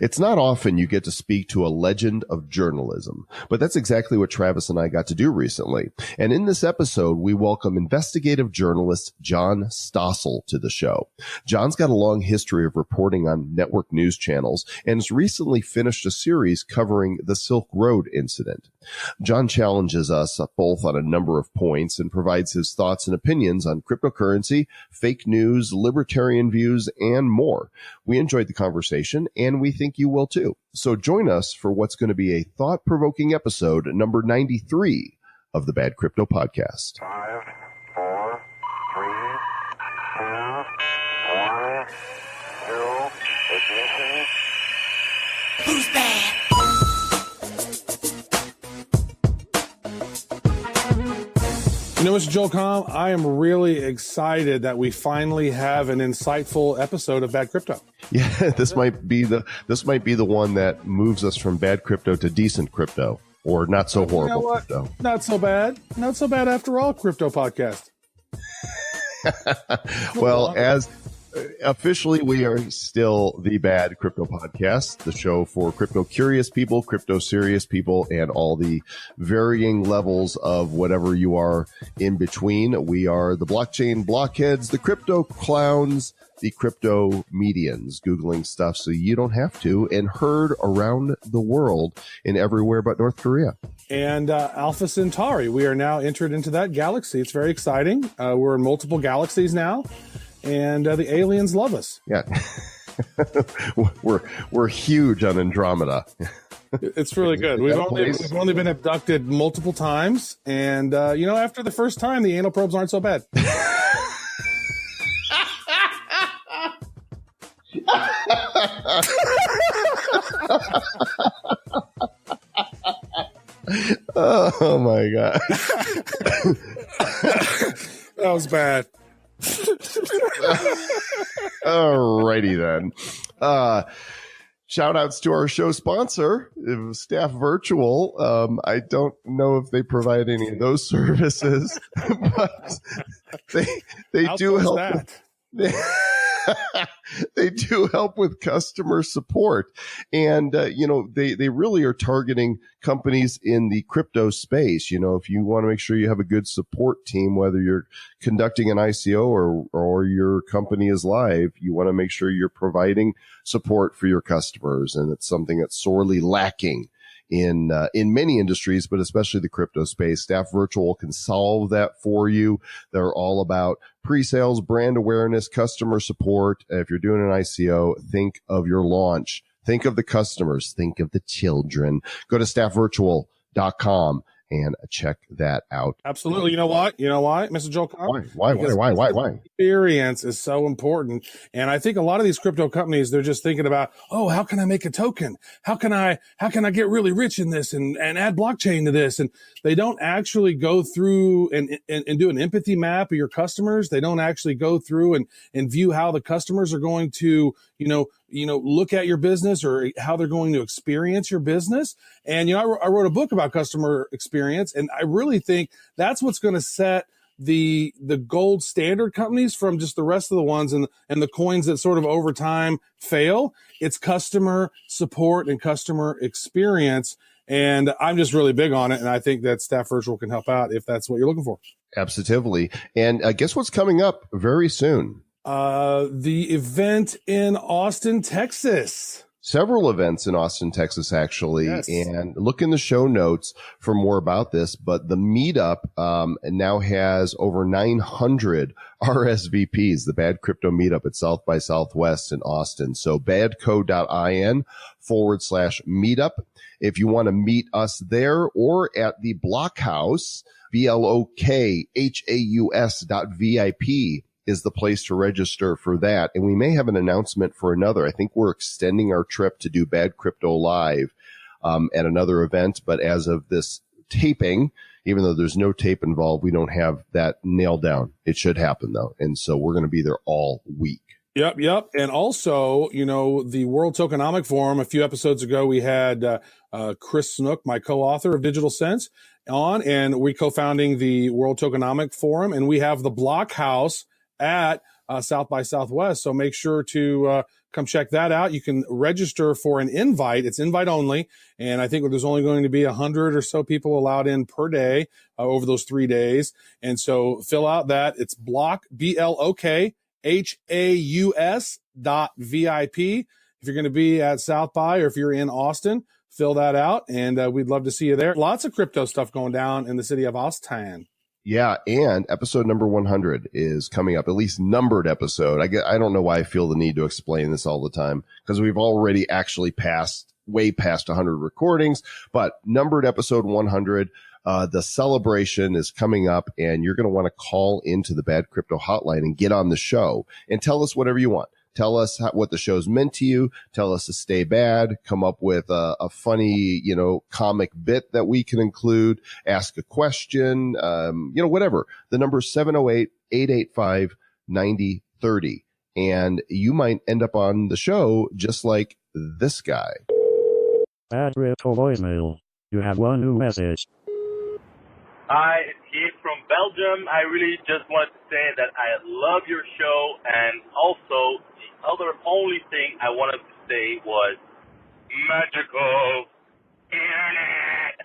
It's not often you get to speak to a legend of journalism, but that's exactly what Travis and I got to do recently. And in this episode, we welcome investigative journalist John Stossel to the show. John's got a long history of reporting on network news channels and has recently finished a series covering the Silk Road incident. John challenges us both on a number of points and provides his thoughts and opinions on cryptocurrency, fake news, libertarian views, and more. We enjoyed the conversation, and we think you will too. So join us for what's going to be a thought-provoking episode number 93 of the Bad Crypto Podcast. 5, 4, 3, 2, 1, 0, ignition. Who's bad? You know, Mr. Joel Comm, I am really excited that we finally have an insightful episode of Bad Crypto. Yeah, this might be the one that moves us from bad crypto to decent crypto, or not so horrible crypto. Not so bad. Not so bad after all, Crypto Podcast. Well, as officially, we are still the Bad Crypto Podcast, the show for crypto curious people, crypto serious people, and all the varying levels of whatever you are in between. We are the blockchain blockheads, the crypto clowns, the crypto medians, Googling stuff so you don't have to, and heard around the world in everywhere but North Korea. And Alpha Centauri, we are now entered into that galaxy. It's very exciting. We're in multiple galaxies now. And the aliens love us. Yeah. we're huge on Andromeda. It's really good. We've only been abducted multiple times. And, after the first time, the anal probes aren't so bad. Oh, my God. That was bad. Alrighty then. Shout outs to our show sponsor, Staff Virtual. I don't know if they provide any of those services, but they do help. They do help with customer support. And, they really are targeting companies in the crypto space. If you want to make sure you have a good support team, whether you're conducting an ICO or your company is live, you want to make sure you're providing support for your customers. And it's something that's sorely lacking in many industries, but especially the crypto space. Staff Virtual can solve that for you. They're all about pre-sales, brand awareness, customer support. If you're doing an ICO, think of your launch. Think of the customers. Think of the children. Go to staffvirtual.com and check that out. Absolutely. You know why, Mr. Joel Comm? Why? Experience is so important. And I think a lot of these crypto companies, they're just thinking about, how can I make a token? How can I get really rich in this and add blockchain to this? And they don't actually go through and do an empathy map of your customers. They don't actually go through and view how the customers are going to, look at your business or how they're going to experience your business. And, I wrote a book about customer experience, and I really think that's what's going to set the gold standard companies from just the rest of the ones and the coins that sort of over time fail. It's customer support and customer experience. And I'm just really big on it. And I think that Staff Virtual can help out if that's what you're looking for. Absolutely. And guess what's coming up very soon? The event in Austin, Texas. Several events in Austin, Texas, actually. Yes. And look in the show notes for more about this. But the meetup now has over 900 RSVPs, the Bad Crypto Meetup at South by Southwest in Austin. So badco.in/meetup. If you want to meet us there or at the Blockhouse, BLOKHAUS.VIP is the place to register for that. And we may have an announcement for another. I think we're extending our trip to do Bad Crypto Live at another event. But as of this taping, even though there's no tape involved, we don't have that nailed down. It should happen, though. And so we're going to be there all week. Yep. And also, the World Tokenomic Forum, a few episodes ago, we had Chris Snook, my co-author of Digital Sense, on, and we co-founding the World Tokenomic Forum. And we have the Blockhouse at South by Southwest. So make sure to come check that out. You can register for an invite. It's invite only. And I think there's only going to be 100 or so people allowed in per day over those 3 days. And so fill out that. It's block, BLOKHAUS.VIP. If you're going to be at South by or if you're in Austin, fill that out. And we'd love to see you there. Lots of crypto stuff going down in the city of Austin. Yeah, and episode number 100 is coming up, at least numbered episode. I don't know why I feel the need to explain this all the time, because we've already actually way past 100 recordings, but numbered episode 100, the celebration is coming up, and you're going to want to call into the Bad Crypto Hotline and get on the show and tell us whatever you want. Tell us what the show's meant to you. Tell us to stay bad. Come up with a funny, comic bit that we can include. Ask a question, whatever. The number is 708-885-9030. And you might end up on the show just like this guy. Bad Crypto voicemail. You have one new message. Hi, it's Keith from Belgium. I really just wanted to say that I love your show, and also the only thing I wanted to say was magical internet.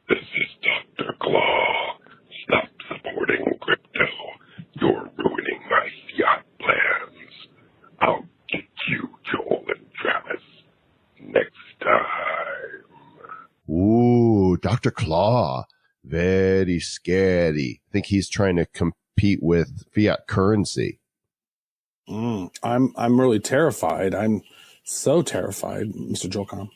This is Dr. Claw. Stop supporting crypto. You're ruining my fiat plans. I'll get you, Joel and Travis, next time. Ooh, Dr. Claw. Very scary. I think he's trying to compete with fiat currency. I'm really terrified. I'm so terrified, Mr. Joelcom.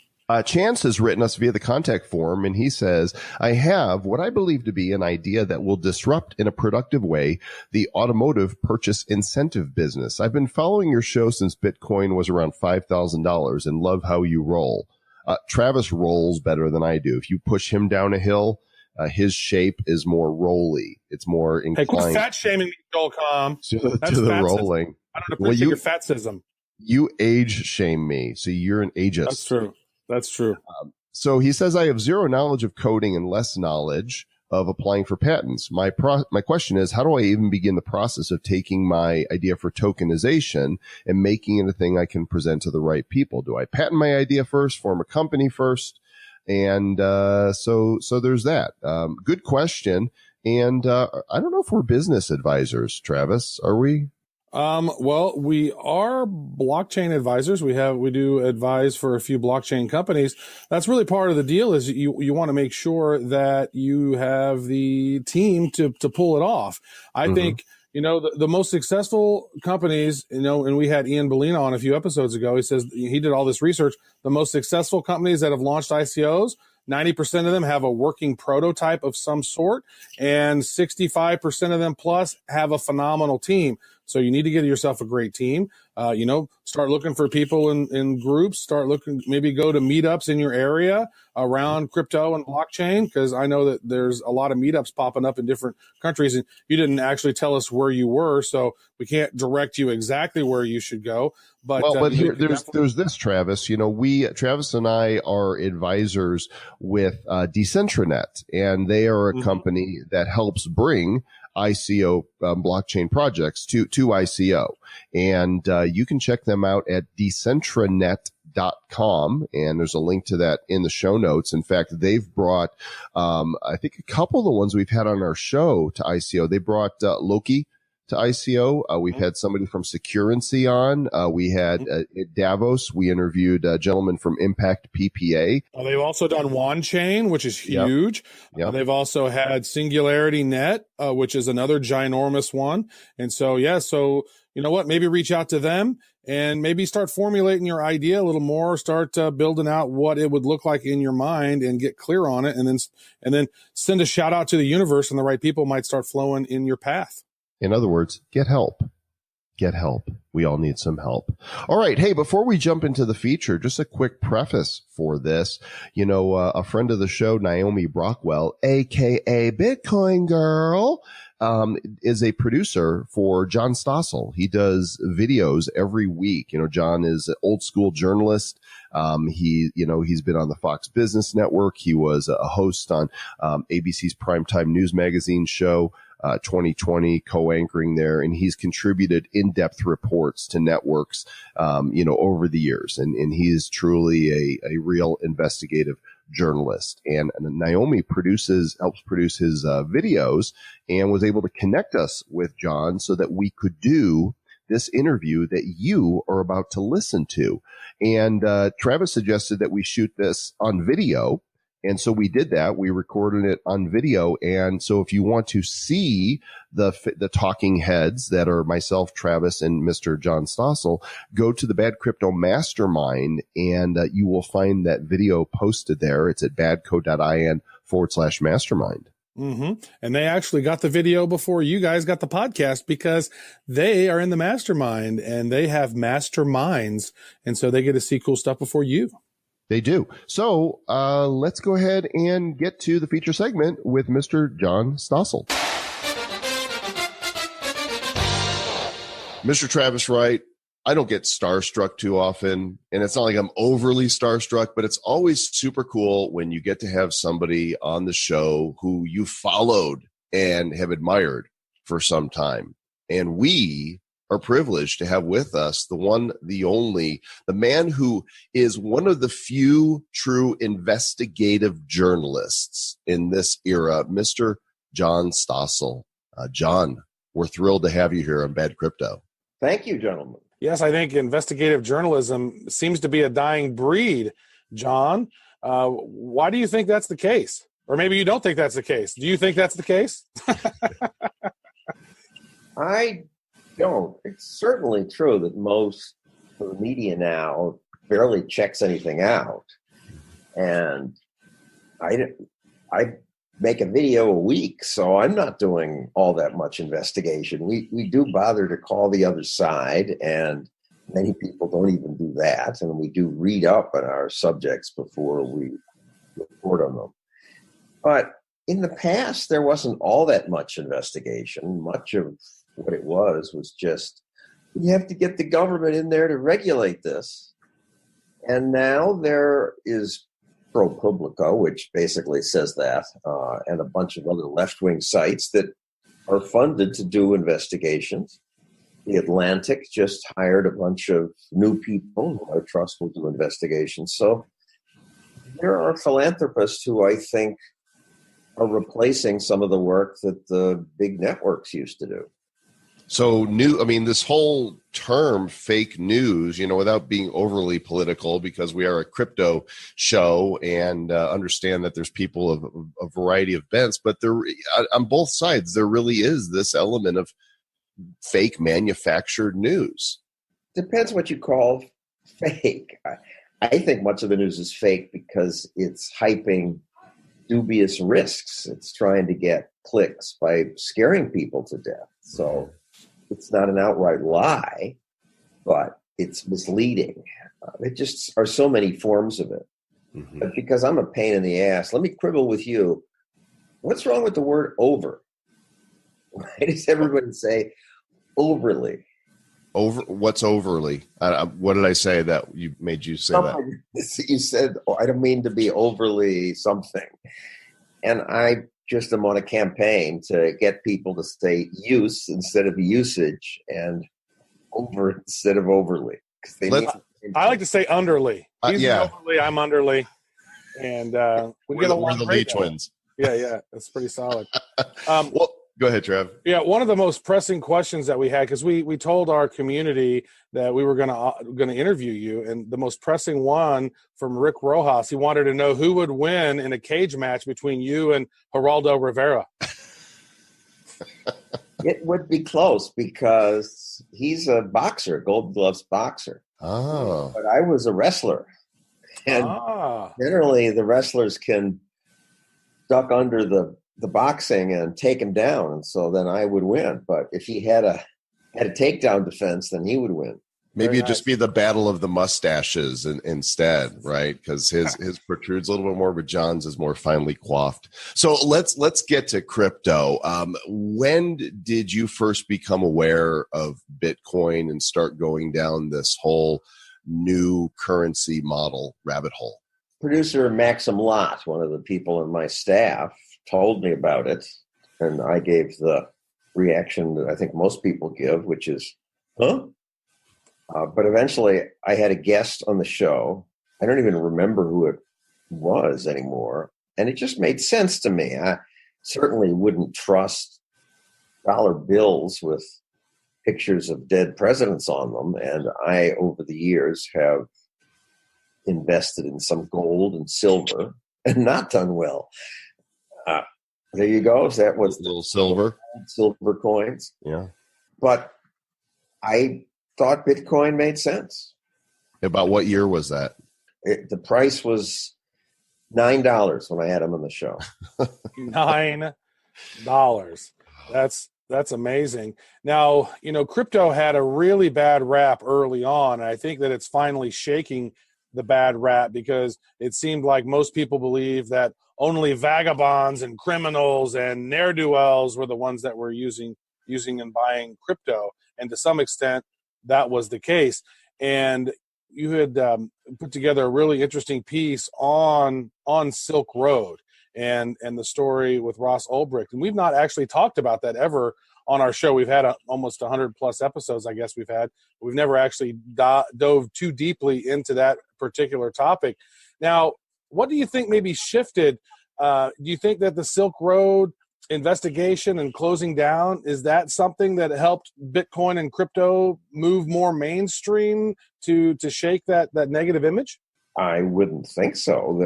Chance has written us via the contact form, and he says, I have what I believe to be an idea that will disrupt in a productive way the automotive purchase incentive business. I've been following your show since Bitcoin was around $5,000 and love how you roll. Travis rolls better than I do. If you push him down a hill, his shape is more rolly. It's more inclined. Hey, quit fat shaming me, Joelcom. To the rolling. I don't appreciate your fatsism. You age shame me, so you're an ageist. That's true. So he says, I have zero knowledge of coding and less knowledge of applying for patents. My question is, how do I even begin the process of taking my idea for tokenization and making it a thing I can present to the right people? Do I patent my idea first, form a company first? And so there's that. Good question. And I don't know if we're business advisors, Travis. Are we? Well, we are blockchain advisors. We do advise for a few blockchain companies. That's really part of the deal, is you want to make sure that you have the team to pull it off. I think, the most successful companies, and we had Ian Bellino on a few episodes ago. He says he did all this research. The most successful companies that have launched ICOs, 90% of them have a working prototype of some sort, and 65% of them plus have a phenomenal team. So you need to get yourself a great team. Start looking for people in groups, maybe go to meetups in your area around crypto and blockchain, because I know that there's a lot of meetups popping up in different countries, and you didn't actually tell us where you were, so we can't direct you exactly where you should go. But here, there's this, Travis. Travis and I are advisors with Decentranet, and they are a company that helps bring ICO blockchain projects to ICO. And you can check them out at decentranet.com. And there's a link to that in the show notes. In fact, they've brought, I think a couple of the ones we've had on our show to ICO. They brought Loki to ICO. We've had somebody from Securency on. We had at Davos, we interviewed a gentleman from Impact PPA. They've also done Wand Chain, which is huge. Yep. They've also had Singularity Net, which is another ginormous one. And so, you know what? Maybe reach out to them and maybe start formulating your idea a little more, start building out what it would look like in your mind and get clear on it. And then send a shout out to the universe, and the right people might start flowing in your path. In other words, get help. Get help. We all need some help. All right. Hey, before we jump into the feature, just a quick preface for this. A friend of the show, Naomi Brockwell, a.k.a. Bitcoin Girl, is a producer for John Stossel. He does videos every week. John is an old school journalist. He's been on the Fox Business Network. He was a host on ABC's primetime news magazine show. 2020, co-anchoring there, and he's contributed in-depth reports to networks, over the years. And he is truly a real investigative journalist. And Naomi helps produce his videos, and was able to connect us with John so that we could do this interview that you are about to listen to. And Travis suggested that we shoot this on video. And so we did that. We recorded it on video. And so if you want to see the talking heads that are myself, Travis, and Mr. John Stossel, go to the Bad Crypto Mastermind, and you will find that video posted there. It's at badco.in/mastermind. Mm-hmm. And they actually got the video before you guys got the podcast, because they are in the mastermind and they have masterminds. And so they get to see cool stuff before you. They do. So let's go ahead and get to the feature segment with Mr. John Stossel. Mr. Travis Wright, I don't get starstruck too often, and it's not like I'm overly starstruck, but it's always super cool when you get to have somebody on the show who you followed and have admired for some time. And we are privileged to have with us the one, the only, the man who is one of the few true investigative journalists in this era, Mr. John Stossel. John, we're thrilled to have you here on Bad Crypto. Thank you, gentlemen. Yes, I think investigative journalism seems to be a dying breed, John. Why do you think that's the case? Or maybe you don't think that's the case. Do you think that's the case? I don't. It's certainly true that most of the media now barely checks anything out. And I make a video a week, so I'm not doing all that much investigation. We do bother to call the other side, and many people don't even do that. And we do read up on our subjects before we report on them. But in the past, there wasn't all that much investigation. Much of what it was just, you have to get the government in there to regulate this. And now there is ProPublica, which basically says that, and a bunch of other left-wing sites that are funded to do investigations. The Atlantic just hired a bunch of new people who I trust will do investigations. So there are philanthropists who I think are replacing some of the work that the big networks used to do. So this whole term fake news, without being overly political, because we are a crypto show and understand that there's people of a variety of bents, but there, on both sides, there really is this element of fake manufactured news. Depends what you call fake. I think much of the news is fake because it's hyping dubious risks. It's trying to get clicks by scaring people to death. So it's not an outright lie, but it's misleading. It just are so many forms of it. Mm-hmm. But because I'm a pain in the ass, let me quibble with you. What's wrong with the word over? Why does everybody say overly? Over? What's overly? What did I say that made you say that? You said, I don't mean to be overly something. And I just am on a campaign to get people to say use instead of usage and over instead of overly. I like to say underly. He's yeah. Overly, I'm underly. And we're the Lee twins. Yeah. That's pretty solid. Well, go ahead, Trev. Yeah, one of the most pressing questions that we had, because we told our community that we were gonna interview you, and the most pressing one from Rick Rojas, he wanted to know who would win in a cage match between you and Geraldo Rivera. It would be close because he's a boxer, Gold Gloves boxer. Oh. But I was a wrestler. And generally the wrestlers can duck under the boxing and take him down, and so then I would win. But if he had a takedown defense, then he would win. Maybe it'd just be the battle of the mustaches instead, right? Because his protrudes a little bit more, but John's is more finely coiffed. So let's get to crypto. When did you first become aware of Bitcoin and start going down this whole new currency model rabbit hole? Producer Maxim Lott, one of the people in my staff, told me about it. And I gave the reaction that I think most people give, which is, huh? But eventually I had a guest on the show. I don't even remember who it was anymore. And it just made sense to me. I certainly wouldn't trust dollar bills with pictures of dead presidents on them. And I, over the years, have invested in some gold and silver and not done well. There you go. That was little silver coins. Yeah. But I thought Bitcoin made sense. About what year was that? The price was $9 when I had him on the show. $9. That's amazing. Now, crypto had a really bad rap early on. And I think that it's finally shaking the bad rap because it seemed like most people believe that only vagabonds and criminals and ne'er-do-wells were the ones that were using and buying crypto. And to some extent, that was the case. And you had put together a really interesting piece on Silk Road and the story with Ross Ulbricht. And we've not actually talked about that ever on our show. We've had almost 100 plus episodes, I guess we've had. We've never actually dove too deeply into that particular topic. Now, what do you think maybe shifted? Do you think that the Silk Road investigation and closing down, is that something that helped Bitcoin and crypto move more mainstream to shake that negative image? I wouldn't think so.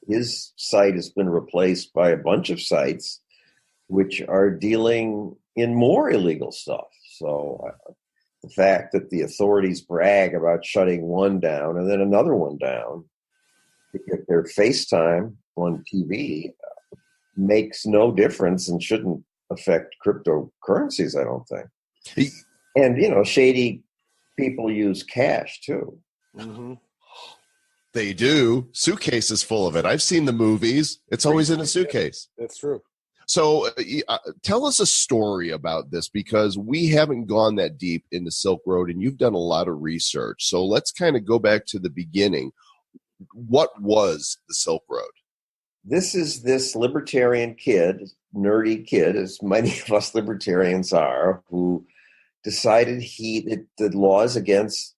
His site has been replaced by a bunch of sites which are dealing in more illegal stuff. So the fact that the authorities brag about shutting one down and then another one down to get their FaceTime on TV makes no difference and shouldn't affect cryptocurrencies, I don't think. And, shady people use cash too. Mm-hmm. They do. Suitcases full of it. I've seen the movies. It's always in a suitcase. That's true. So tell us a story about this, because we haven't gone that deep into Silk Road, and you've done a lot of research. So let's kind of go back to the beginning. What was the Silk Road? This is this libertarian kid, nerdy kid, as many of us libertarians are, who decided that the laws against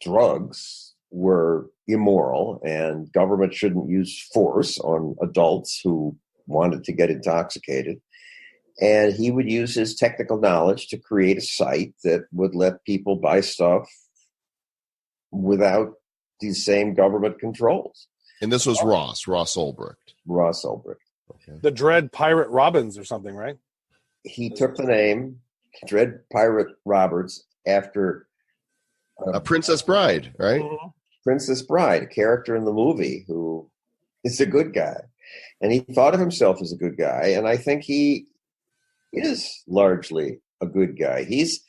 drugs were immoral and government shouldn't use force on adults who wanted to get intoxicated. And he would use his technical knowledge to create a site that would let people buy stuff without these same government controls. And this was Ross Ulbricht. Ross Ulbricht. Okay. The Dread Pirate Robbins or something, right? He took the name Dread Pirate Roberts after A Princess Bride, right? Mm-hmm. Princess Bride, a character in the movie who is a good guy. And he thought of himself as a good guy. And I think he is largely a good guy. He's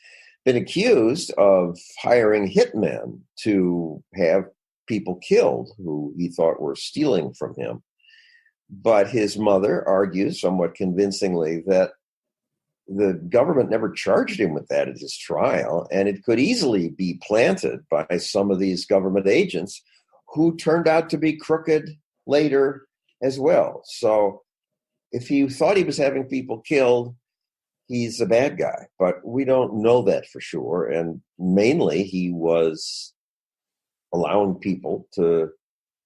been accused of hiring hitmen to have people killed who he thought were stealing from him. But his mother argues somewhat convincingly that the government never charged him with that at his trial, and it could easily be planted by some of these government agents who turned out to be crooked later as well. So if he thought he was having people killed, he's a bad guy. But we don't know that for sure. And mainly he was allowing people to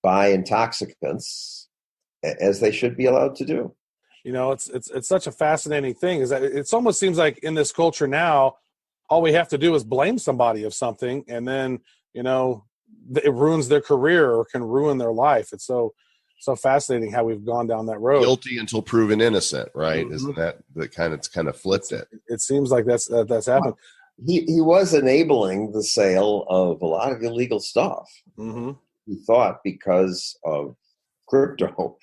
buy intoxicants as they should be allowed to do. It's such a fascinating thing, is that it almost seems like in this culture now, all we have to do is blame somebody of something, and then, it ruins their career or can ruin their life. It's so fascinating how we've gone down that road. Guilty until proven innocent, right? Mm-hmm. Isn't that it's kind of flipped it? It seems like that's happened. He was enabling the sale of a lot of illegal stuff. Mm-hmm. He thought because of crypto,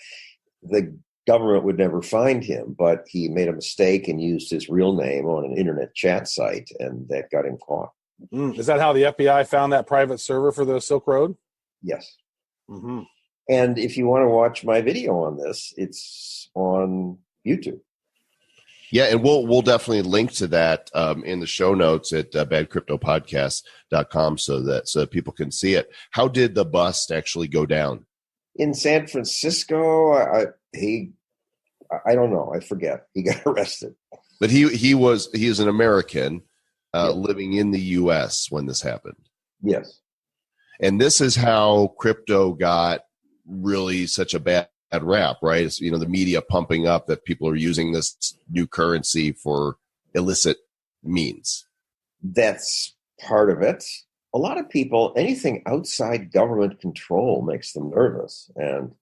the government would never find him, but he made a mistake and used his real name on an internet chat site, and that got him caught. Is that how the FBI found that private server for the Silk Road? Yes. Mm-hmm. And if you want to watch my video on this, it's on YouTube. Yeah, and we'll definitely link to that in the show notes at badcryptopodcast.com so that people can see it. How did the bust actually go down? In San Francisco, he I don't know. I forget. He got arrested. But he is an American Yes. living in the U.S. when this happened. Yes. And this is how crypto got really such a bad rap, right? It's, the media pumping up that people are using this new currency for illicit means. That's part of it. A lot of people, anything outside government control makes them nervous and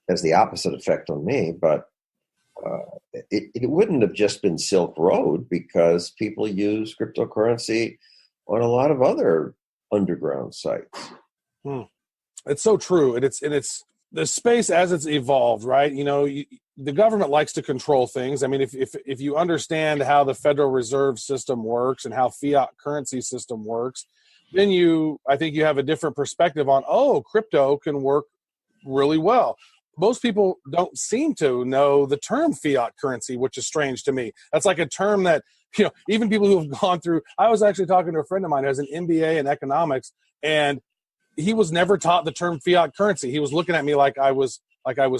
has the opposite effect on me. But it wouldn't have just been Silk Road, because people use cryptocurrency on a lot of other underground sites. It's so true. And it's the space as it's evolved, right? The government likes to control things. I mean, if you understand how the Federal Reserve System works and how fiat currency system works, then I think you have a different perspective on, crypto can work really well. Most people don't seem to know the term fiat currency, which is strange to me. That's like a term that, even people who have gone through, I was actually talking to a friend of mine who has an MBA in economics, and he was never taught the term fiat currency. He was looking at me like I was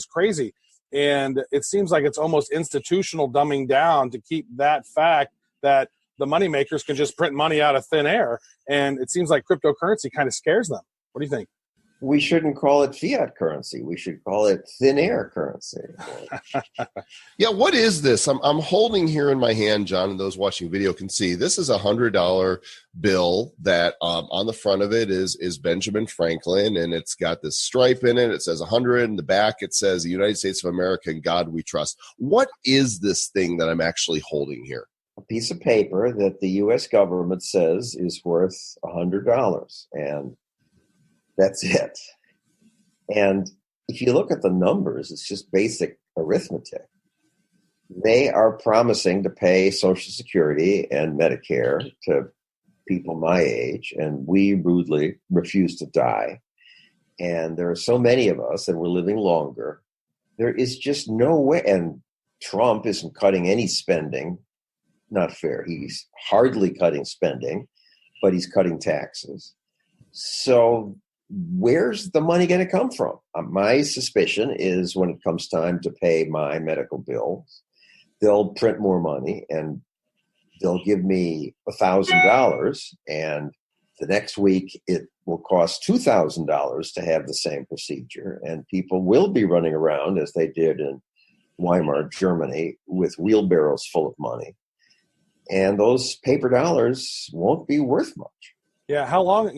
crazy. And it seems like it's almost institutional dumbing down to keep that fact that the money makers can just print money out of thin air. And it seems like cryptocurrency kind of scares them. What do you think? We shouldn't call it fiat currency. We should call it thin air currency. Yeah, what is this? I'm holding here in my hand, John, and those watching video can see. This is a $100 bill that on the front of it is Benjamin Franklin, and it's got this stripe in it. It says 100. In the back, it says the United States of America, in God we trust. What is this thing that I'm actually holding here? A piece of paper that the U.S. government says is worth $100, and that's it. And if you look at the numbers, it's just basic arithmetic. They are promising to pay Social Security and Medicare to people my age, and we rudely refuse to die. And there are so many of us, and we're living longer. There is just no way. And Trump isn't cutting any spending. Not fair. He's hardly cutting spending, but he's cutting taxes. So where's the money going to come from? My suspicion is when it comes time to pay my medical bills, they'll print more money and they'll give me $1,000, and the next week it will cost $2,000 to have the same procedure, and people will be running around as they did in Weimar, Germany, with wheelbarrows full of money, and those paper dollars won't be worth much. Yeah, how long?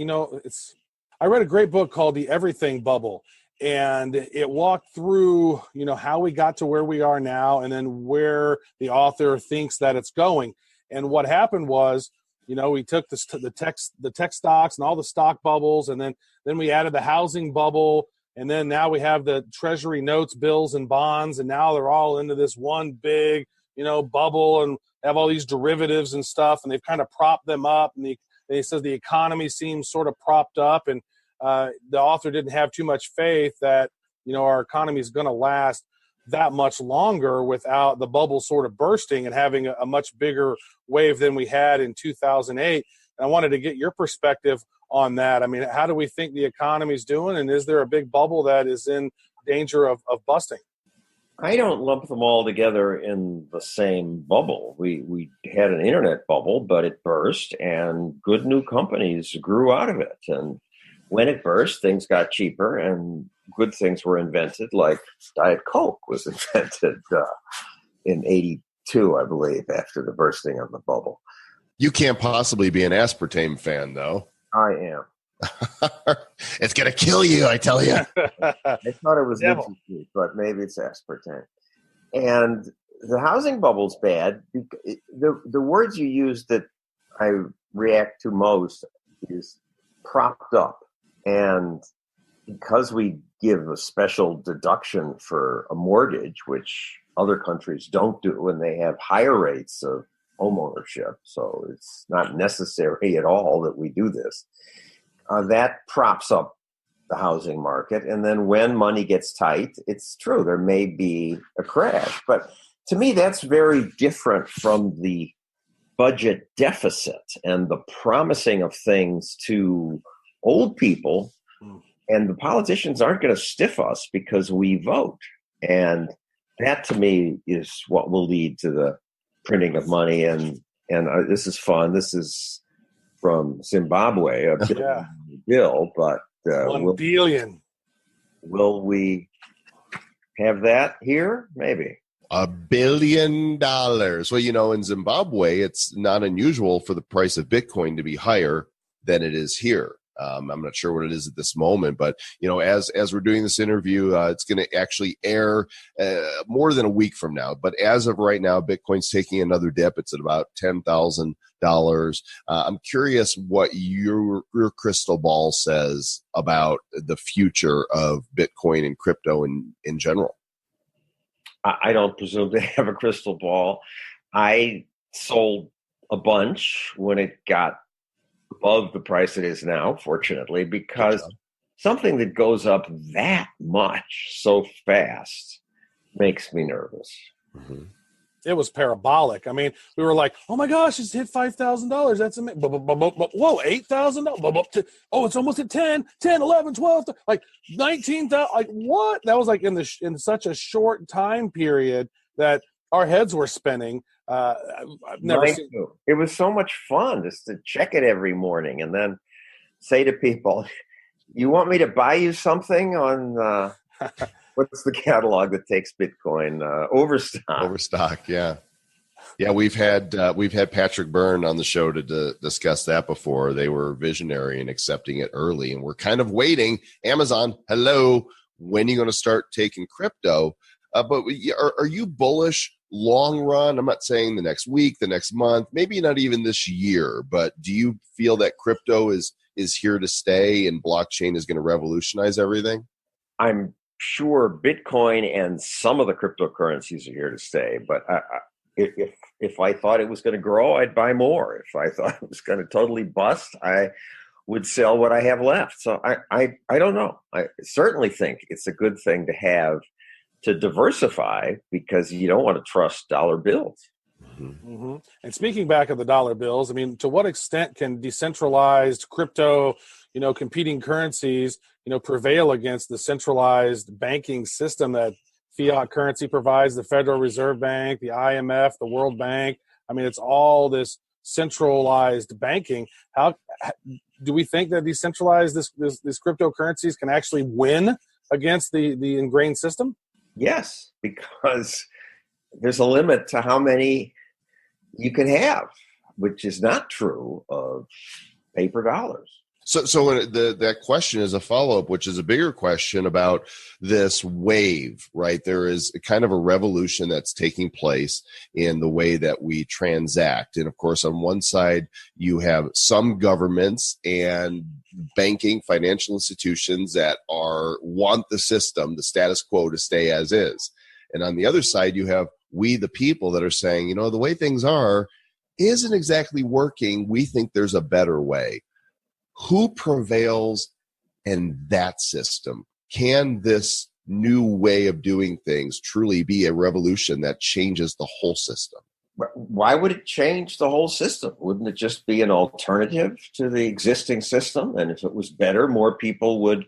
I read a great book called The Everything Bubble, and it walked through, how we got to where we are now and then where the author thinks that it's going. And what happened was, we took the tech stocks and all the stock bubbles, and then we added the housing bubble, and then now we have the treasury notes, bills, and bonds, and now they're all into this one big, bubble, and have all these derivatives and stuff, and they've kind of propped them up, and he says the economy seems sort of propped up, and the author didn't have too much faith that, our economy is going to last that much longer without the bubble sort of bursting and having a much bigger wave than we had in 2008. And I wanted to get your perspective on that. I mean, how do we think the economy is doing, and is there a big bubble that is in danger of busting? I don't lump them all together in the same bubble. We had an internet bubble, but it burst, and good new companies grew out of it. And when it burst, things got cheaper, and good things were invented, like Diet Coke was invented in 82, I believe, after the bursting of the bubble. You can't possibly be an aspartame fan, though. I am. It's going to kill you, I tell you. I thought it was Nipsey, but maybe it's aspartame. And the housing bubble's bad. The words you use that I react to most is propped up. And because we give a special deduction for a mortgage, which other countries don't do, and they have higher rates of homeownership, so it's not necessary at all that we do this. That props up the housing market. And then when money gets tight, it's true, there may be a crash. But to me, that's very different from the budget deficit and the promising of things to old people. And the politicians aren't going to stiff us because we vote. And That to me is what will lead to the printing of money. And this is fun. This is from Zimbabwe, a bill, but 1 billion. will we have that here? Maybe. $1 billion. Well, in Zimbabwe, it's not unusual for the price of Bitcoin to be higher than it is here. I'm not sure what it is at this moment, but as we're doing this interview, it's going to actually air more than a week from now. But as of right now, Bitcoin's taking another dip. It's at about $10,000. I'm curious what your crystal ball says about the future of Bitcoin and crypto in general. I don't presume to have a crystal ball. I sold a bunch when it got above the price it is now, fortunately, because something that goes up that much so fast makes me nervous. Mm-hmm. It was parabolic. I mean, we were like, oh my gosh, it's hit $5,000. That's amazing. Whoa, $8,000. Oh, it's almost at 10, 11, 12, like 19,000. Like what? That was like in such a short time period that our heads were spinning. I've never seen it. It was so much fun just to check it every morning and then say to people, you want me to buy you something on what's the catalog that takes Bitcoin? Overstock. Yeah. We've had Patrick Byrne on the show to discuss that before. They were visionary in accepting it early, and we're kind of waiting. Amazon, hello, when are you going to start taking crypto? But are you bullish long run? I'm not saying the next week, the next month, maybe not even this year, but do you feel that crypto is here to stay and blockchain is going to revolutionize everything? I'm sure Bitcoin and some of the cryptocurrencies are here to stay, but if I thought it was going to grow, I'd buy more. If I thought it was going to totally bust, I would sell what I have left. So I don't know. I certainly think it's a good thing to have to diversify because you don't want to trust dollar bills. Mm-hmm. And speaking back of the dollar bills, I mean, to what extent can decentralized crypto, competing currencies, prevail against the centralized banking system that fiat currency provides, the Federal Reserve Bank, the IMF, the World Bank? I mean, it's all this centralized banking. How do we think that decentralized these cryptocurrencies can actually win against the ingrained system? Yes, because there's a limit to how many you can have, which is not true of paper dollars. So that question is a follow-up, which is a bigger question about this wave, right? There is kind of a revolution that's taking place in the way that we transact. And of course, on one side, you have some governments and banking, financial institutions that want the system, the status quo to stay as is. And on the other side, you have we, the people, that are saying, the way things are isn't exactly working. We think there's a better way. Who prevails in that system? Can this new way of doing things truly be a revolution that changes the whole system? Why would it change the whole system? Wouldn't it just be an alternative to the existing system? And if it was better, more people would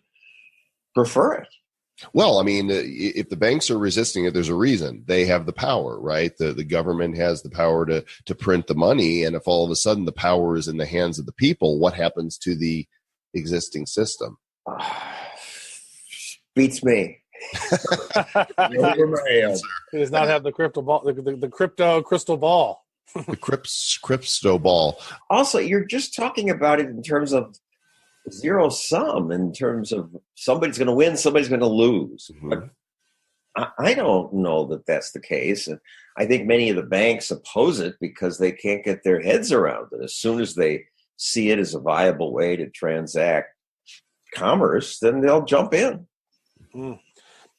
prefer it. Well, I mean, if the banks are resisting it, there's a reason. They have the power, right? The government has the power to print the money. And if all of a sudden the power is in the hands of the people, what happens to the existing system? Beats me. He does not have the crypto ball, the crypto crystal ball. The crypto ball. Also, you're just talking about it in terms of zero sum, in terms of somebody's going to win, somebody's going to lose. Mm-hmm. But I don't know that that's the case. And I think many of the banks oppose it because they can't get their heads around it. As soon as they see it as a viable way to transact commerce, then they'll jump in. Mm.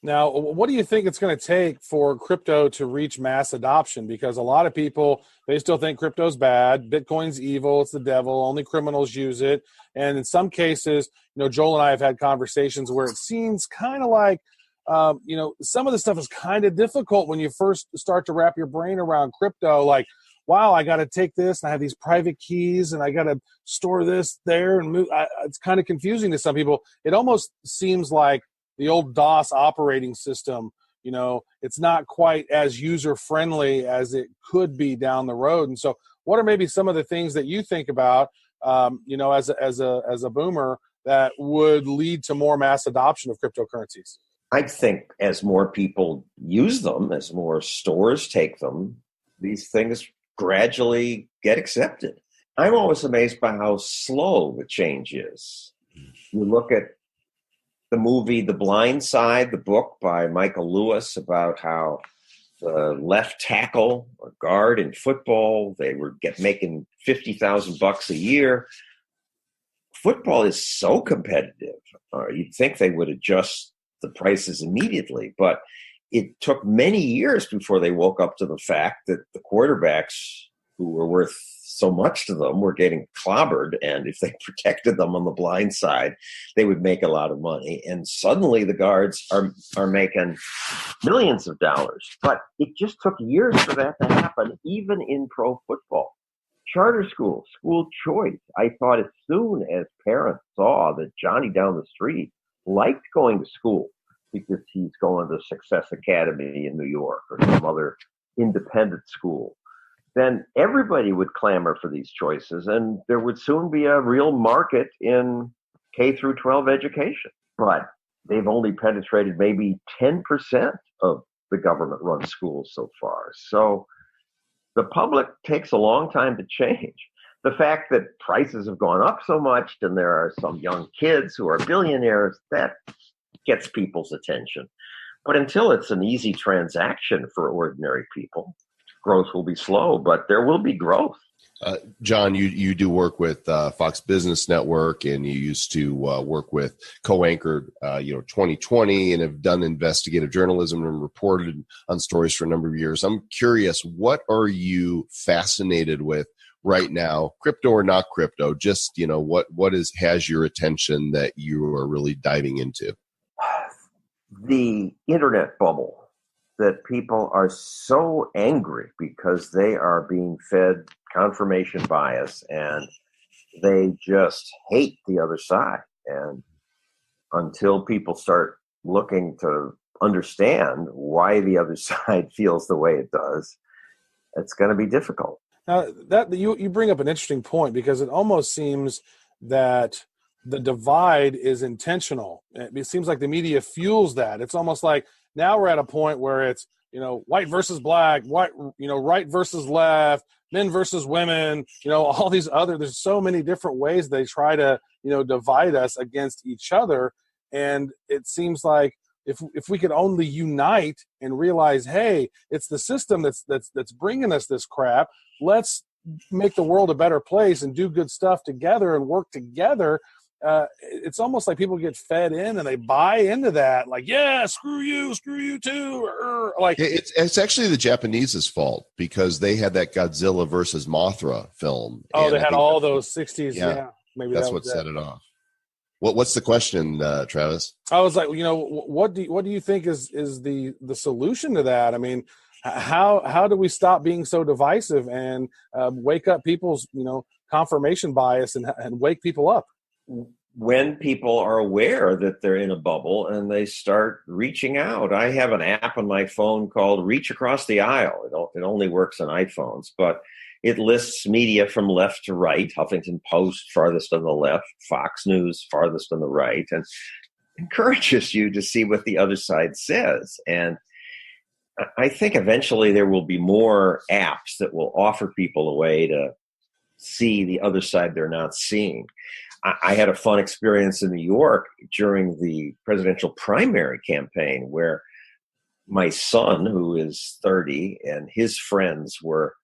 Now, what do you think it's going to take for crypto to reach mass adoption? Because a lot of people, they still think crypto's bad. Bitcoin's evil. It's the devil. Only criminals use it. And in some cases, Joel and I have had conversations where it seems kind of like, some of the stuff is kind of difficult when you first start to wrap your brain around crypto. Like, wow, I got to take this and I have these private keys and I got to store this there and move. It's kind of confusing to some people. It almost seems like the old DOS operating system it's not quite as user friendly as it could be down the road. And so what are maybe some of the things that you think about, as a boomer, that would lead to more mass adoption of cryptocurrencies? I think as more people use them, as more stores take them, these things gradually get accepted. I'm always amazed by how slow the change is. You look at the movie The Blind Side, the book by Michael Lewis about how the left tackle or guard in football, they were making $50,000 a year. Football is so competitive. You'd think they would adjust the prices immediately, but it took many years before they woke up to the fact that the quarterbacks who were worth so much to them were getting clobbered, and if they protected them on the blind side, they would make a lot of money. And suddenly the guards are making millions of dollars. But it just took years for that to happen, even in pro football. Charter schools, school choice. I thought as soon as parents saw that Johnny down the street liked going to school because he's going to Success Academy in New York or some other independent school, then everybody would clamor for these choices, and there would soon be a real market in K through 12 education. But they've only penetrated maybe 10% of the government-run schools so far. So the public takes a long time to change. The fact that prices have gone up so much and there are some young kids who are billionaires, that gets people's attention. But until it's an easy transaction for ordinary people, growth will be slow, but there will be growth. John, you do work with Fox Business Network, and you used to work with co-anchored 2020 and have done investigative journalism and reported on stories for a number of years. I'm curious, what are you fascinated with right now, crypto or not crypto? Just, what has your attention that you are really diving into? The internet bubble, that people are so angry because they are being fed confirmation bias and they just hate the other side. And until people start looking to understand why the other side feels the way it does, it's going to be difficult. Now, that you bring up an interesting point, because it almost seems that the divide is intentional. It seems like the media fuels that. It's almost like now we're at a point where it's, white versus black, white, right versus left, men versus women, all these there's so many different ways they try to, divide us against each other. And it seems like if we could only unite and realize, hey, it's the system that's bringing us this crap. Let's make the world a better place and do good stuff together and work together. It's almost like people get fed in and they buy into that. Like, yeah, screw you too. Like it's actually the Japanese's fault, because they had that Godzilla versus Mothra film. Oh, they had all those 60s. Yeah, maybe that's what set it off. What's the question, Travis? I was like, what do you think is the solution to that? I mean, how do we stop being so divisive and wake up people's confirmation bias and wake people up? When people are aware that they're in a bubble and they start reaching out. I have an app on my phone called Reach Across the Aisle. It only works on iPhones, but it lists media from left to right. Huffington Post farthest on the left, Fox News farthest on the right, and encourages you to see what the other side says. And I think eventually there will be more apps that will offer people a way to see the other side they're not seeing. I had a fun experience in New York during the presidential primary campaign where my son, who is 30, and his friends were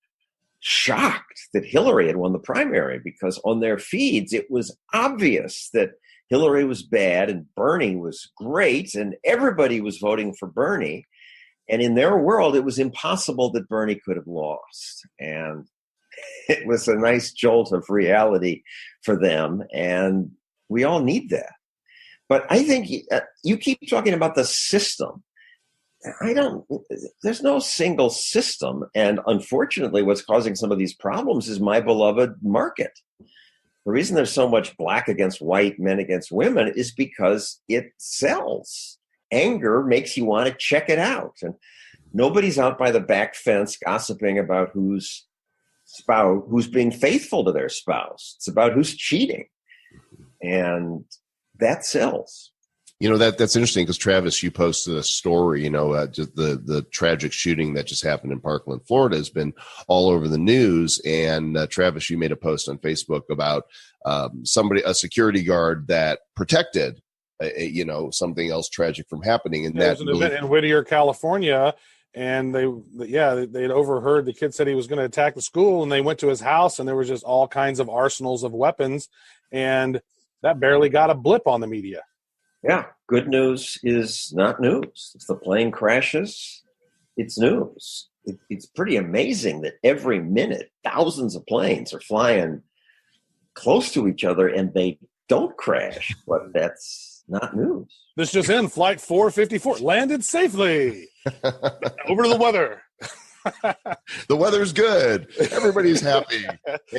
shocked that Hillary had won the primary, because on their feeds, it was obvious that Hillary was bad and Bernie was great, and everybody was voting for Bernie. And in their world, it was impossible that Bernie could have lost. And it was a nice jolt of reality for them, and we all need that. But I think you keep talking about the system. There's no single system, and unfortunately what's causing some of these problems is my beloved market. The reason there's so much black against white, men against women, is because it sells. anger makes you want to check it out. And nobody's out by the back fence gossiping about who's being faithful to their spouse. It's about who's cheating. And that sells. That's interesting because Travis, you posted a story, just the tragic shooting that just happened in Parkland, Florida has been all over the news. And Travis, you made a post on Facebook about a security guard that protected, something else tragic from happening. And there's an event in Whittier, California, and they'd overheard the kid said he was going to attack the school, and they went to his house, and there was just all kinds of arsenals of weapons, and that barely got a blip on the media. Yeah, good news is not news. If the plane crashes, it's news. It's pretty amazing that every minute thousands of planes are flying close to each other and they don't crash, but that's not news. This just in, Flight 454 landed safely. Over to the weather. The weather's good. Everybody's happy.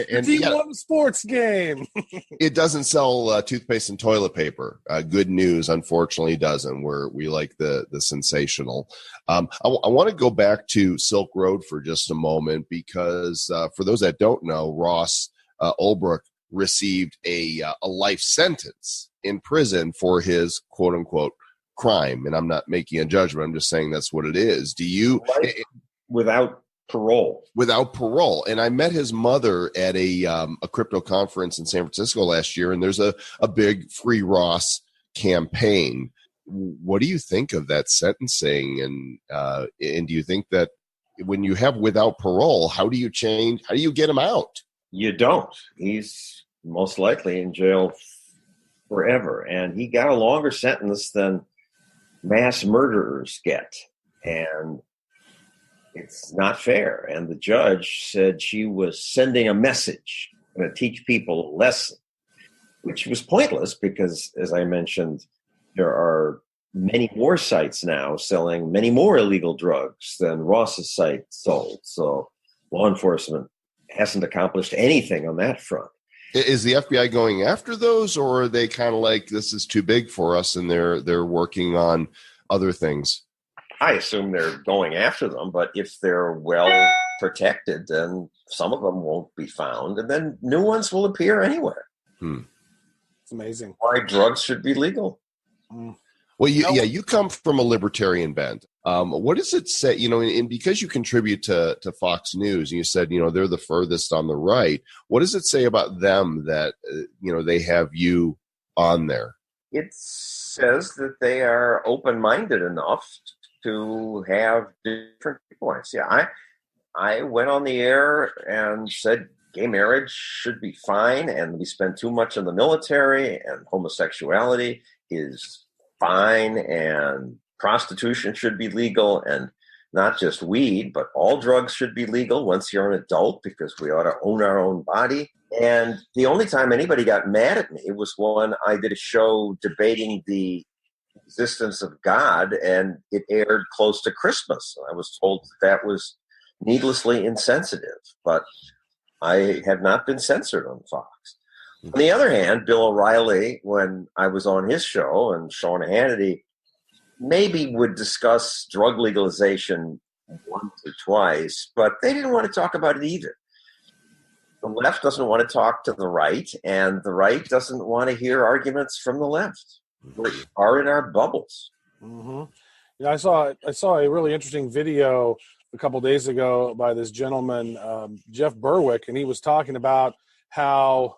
And team won the sports game. It doesn't sell toothpaste and toilet paper. Good news, unfortunately, doesn't. We like the sensational. I want to go back to Silk Road for just a moment because for those that don't know, Ross Ulbricht received a life sentence in prison for his quote unquote crime. And I'm not making a judgment. I'm just saying that's what it is. Do you? Without parole. Without parole. And I met his mother at a crypto conference in San Francisco last year, and there's a big Free Ross campaign. What do you think of that sentencing? And do you think that when you have without parole, how do you get him out? You don't. He's most likely in jail forever. And he got a longer sentence than mass murderers get. And it's not fair. And the judge said she was sending a message, going to teach people a lesson, which was pointless because, as I mentioned, there are many more sites now selling many more illegal drugs than Ross's site sold. So law enforcement hasn't accomplished anything on that front. Is the FBI going after those, or are they kind of like, this is too big for us, and they're working on other things? I assume they're going after them, but if they're well protected, then some of them won't be found, and then new ones will appear anywhere. It's amazing. Why drugs should be legal. Well, you come from a libertarian bent. What does it say, and because you contribute to Fox News, and you said, they're the furthest on the right, what does it say about them that, they have you on there? It says that they are open-minded enough to have different viewpoints. Yeah, I went on the air and said gay marriage should be fine, and we spend too much in the military, and homosexuality is fine, and prostitution should be legal, and not just weed, but all drugs should be legal once you're an adult because we ought to own our own body. And the only time anybody got mad at me was when I did a show debating the existence of God, and it aired close to Christmas. I was told that was needlessly insensitive, but I have not been censored on Fox. On the other hand, Bill O'Reilly, when I was on his show, and Sean Hannity maybe would discuss drug legalization once or twice, but they didn't want to talk about it either. The left doesn't want to talk to the right, and the right doesn't want to hear arguments from the left. We are in our bubbles. Mm-hmm. Yeah, I saw a really interesting video a couple days ago by this gentleman, Jeff Berwick, and he was talking about how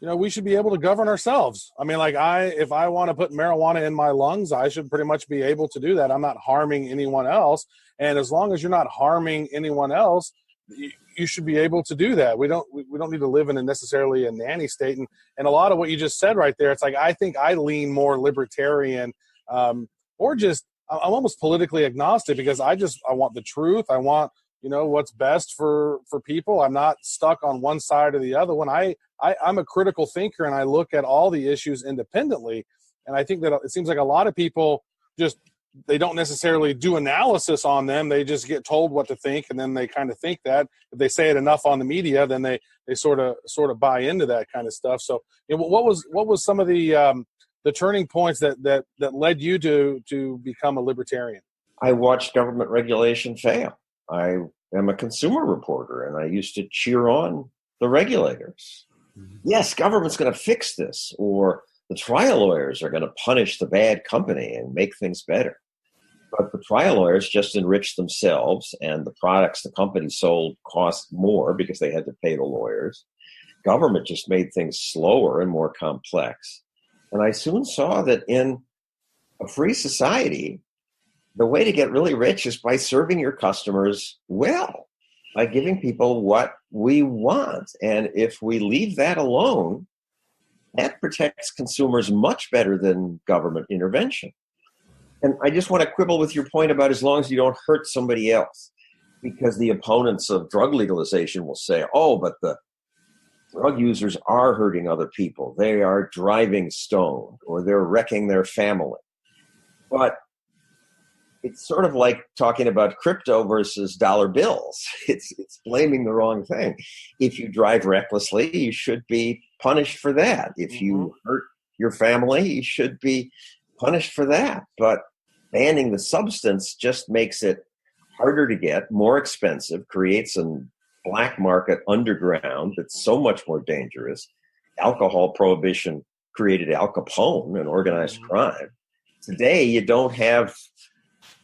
we should be able to govern ourselves. I mean, like if I want to put marijuana in my lungs, I should pretty much be able to do that. I'm not harming anyone else, and as long as you're not harming anyone else, you should be able to do that. We don't need to live in necessarily a nanny state. And a lot of what you just said right there, it's like I think I lean more libertarian, or just I'm almost politically agnostic because I want the truth. I want what's best for people. I'm not stuck on one side or the other. When I'm a critical thinker and I look at all the issues independently, and I think that it seems like a lot of people they don't necessarily do analysis on them. They just get told what to think, and then they kind of think that if they say it enough on the media, then they sort of buy into that kind of stuff. So, what was some of the the turning points that led you to become a libertarian? I watched government regulation fail. I am a consumer reporter, and I used to cheer on the regulators. Yes, government's going to fix this, or the trial lawyers are going to punish the bad company and make things better. But the trial lawyers just enriched themselves, and the products the company sold cost more because they had to pay the lawyers. Government just made things slower and more complex. And I soon saw that in a free society, the way to get really rich is by serving your customers well, by giving people what we want. And if we leave that alone, that protects consumers much better than government intervention. And I just want to quibble with your point about as long as you don't hurt somebody else, because the opponents of drug legalization will say, oh, but the drug users are hurting other people. They are driving stoned, or they're wrecking their family. But it's sort of like talking about crypto versus dollar bills. It's blaming the wrong thing. If you drive recklessly, you should be punished for that. If you hurt your family, you should be punished for that. But banning the substance just makes it harder to get, more expensive, creates a black market underground that's so much more dangerous. Alcohol prohibition created Al Capone and organized crime. Today, you don't have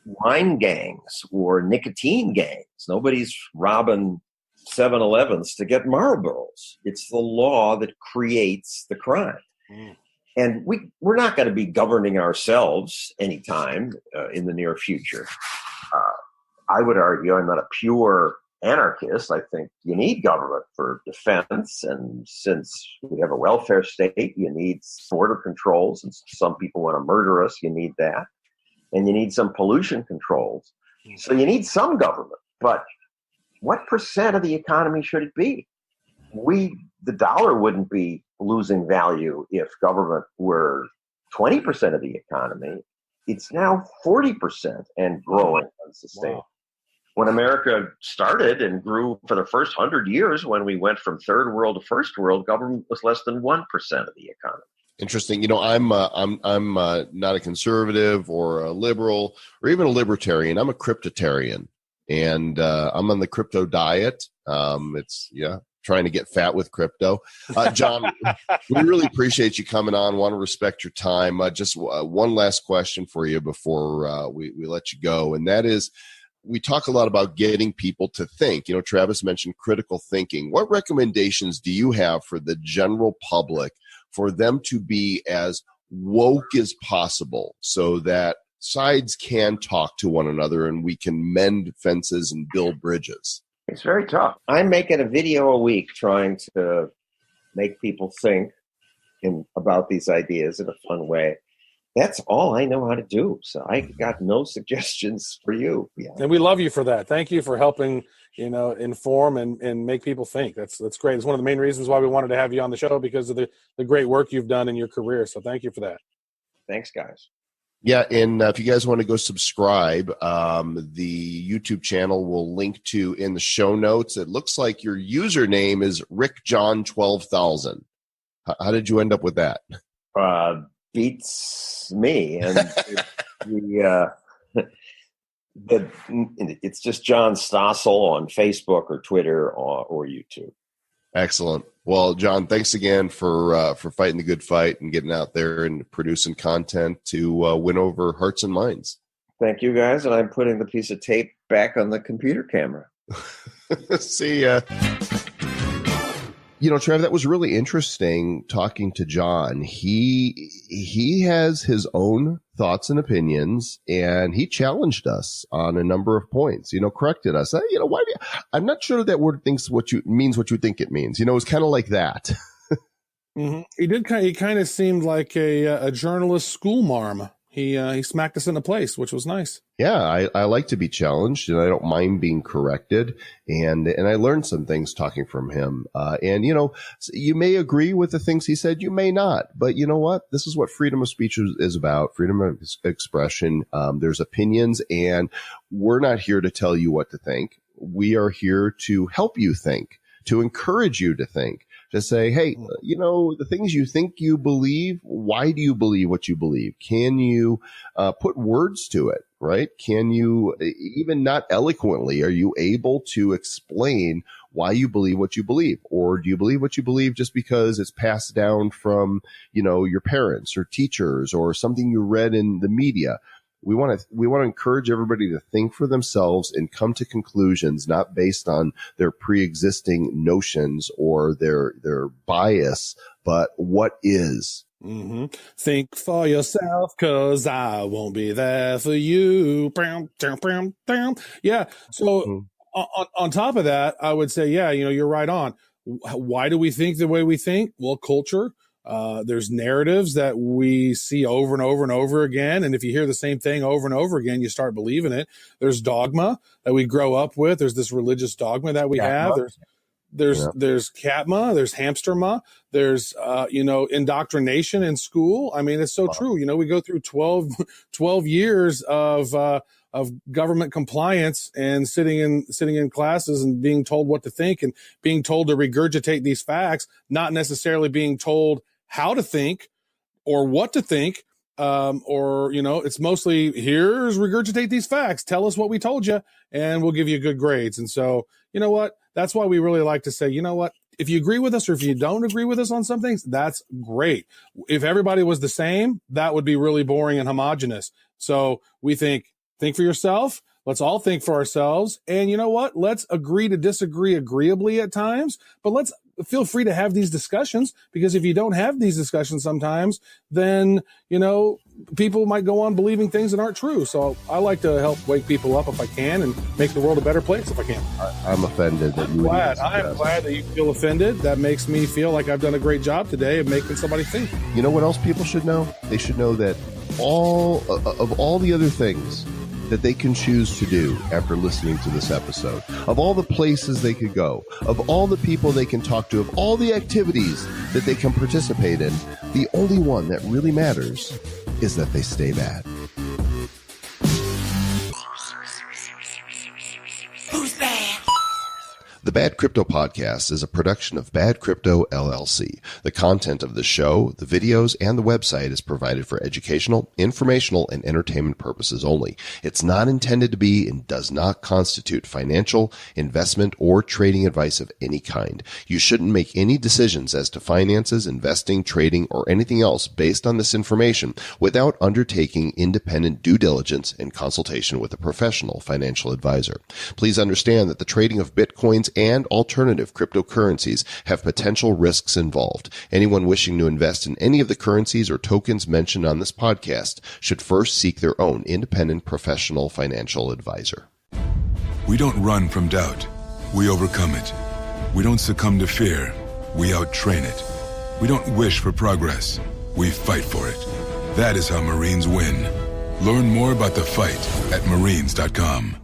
wine gangs or nicotine gangs. Nobody's robbing 7-Elevens to get Marlboros. It's the law that creates the crime. And we're not going to be governing ourselves anytime in the near future. I would argue I'm not a pure anarchist. I think you need government for defense. And since we have a welfare state, you need border controls. And some people want to murder us. You need that. And you need some pollution controls. So you need some government. But what percent of the economy should it be? The dollar wouldn't be losing value if government were 20% of the economy. It's now 40% and growing unsustainable. Wow. When America started and grew for the first 100 years, when we went from third world to first world, government was less than 1% of the economy. Interesting. You know, I'm not a conservative or a liberal or even a libertarian. I'm a cryptotarian, and I'm on the crypto diet. Trying to get fat with crypto. John, we really appreciate you coming on. Want to respect your time. Just one last question for you before we let you go, and that is, we talk a lot about getting people to think. You know, Travis mentioned critical thinking. What recommendations do you have for the general public for them to be as woke as possible so that sides can talk to one another and we can mend fences and build bridges? It's very tough. I'm making a video a week trying to make people think about these ideas in a fun way. That's all I know how to do. So I got no suggestions for you. Yeah. And we love you for that. Thank you for helping, inform and make people think. That's great. It's one of the main reasons why we wanted to have you on the show, because of the great work you've done in your career. So thank you for that. Thanks, guys. Yeah, and if you guys want to go subscribe, the YouTube channel will link to in the show notes. It looks like your username is RickJohn12,000. How did you end up with that? Beats me, and it's just John Stossel on Facebook or Twitter or YouTube. Excellent. Well, John, thanks again for fighting the good fight and getting out there and producing content to win over hearts and minds. Thank you, guys, and I'm putting the piece of tape back on the computer camera. See ya. You know, Trev, that was really interesting talking to John. He has his own thoughts and opinions, and he challenged us on a number of points, corrected us. Why I'm not sure that word means what you think it means. It's kind of like that. Mm-hmm. He kind of seemed like a journalist school marm. He smacked us into place, which was nice. Yeah, I like to be challenged, and I don't mind being corrected. And I learned some things talking from him. And you may agree with the things he said, you may not. But you know what? This is what freedom of speech is about, freedom of expression. There's opinions, and we're not here to tell you what to think. We are here to help you think, to encourage you to think, to say, hey, the things you think you believe, why do you believe what you believe? Can you put words to it, right? Can you, even not eloquently, are you able to explain why you believe what you believe? Or do you believe what you believe just because it's passed down from, your parents or teachers or something you read in the media? We want to encourage everybody to think for themselves and come to conclusions not based on their pre-existing notions or their bias, but what is. Mm-hmm. Think for yourself, 'cause I won't be there for you. Yeah. So on top of that, I would say, you're right on. Why do we think the way we think? Well, culture. There's narratives that we see over and over and over again. And if you hear the same thing over and over again, you start believing it. There's dogma that we grow up with. There's this religious dogma that we have. There's catma, there's hamsterma, there's, indoctrination in school. I mean, it's so true. We go through 12 years of government compliance and sitting in classes and being told what to think and being told to regurgitate these facts, not necessarily being told how to think or what to think. It's mostly here's regurgitate these facts. Tell us what we told you and we'll give you good grades. And so, you know what? That's why we really like to say, you know what? If you agree with us or if you don't agree with us on some things, that's great. If everybody was the same, that would be really boring and homogenous. So we think for yourself. Let's all think for ourselves. And you know what? Let's agree to disagree agreeably at times, but let's feel free to have these discussions, because if you don't have these discussions sometimes, then, people might go on believing things that aren't true. So I like to help wake people up if I can and make the world a better place if I can. I'm offended that you would. I'm glad that you feel offended. That makes me feel like I've done a great job today of making somebody think. You know what else people should know? They should know that all the other things that they can choose to do after listening to this episode, of all the places they could go, of all the people they can talk to, of all the activities that they can participate in, the only one that really matters is that they stay bad. Who's bad? The Bad Crypto Podcast is a production of Bad Crypto LLC. The content of the show, the videos, and the website is provided for educational, informational, and entertainment purposes only. It's not intended to be and does not constitute financial, investment, or trading advice of any kind. You shouldn't make any decisions as to finances, investing, trading, or anything else based on this information without undertaking independent due diligence and consultation with a professional financial advisor. Please understand that the trading of Bitcoins and alternative cryptocurrencies have potential risks involved. Anyone wishing to invest in any of the currencies or tokens mentioned on this podcast should first seek their own independent professional financial advisor. We don't run from doubt. We overcome it. We don't succumb to fear. We out-train it. We don't wish for progress. We fight for it. That is how Marines win. Learn more about the fight at Marines.com.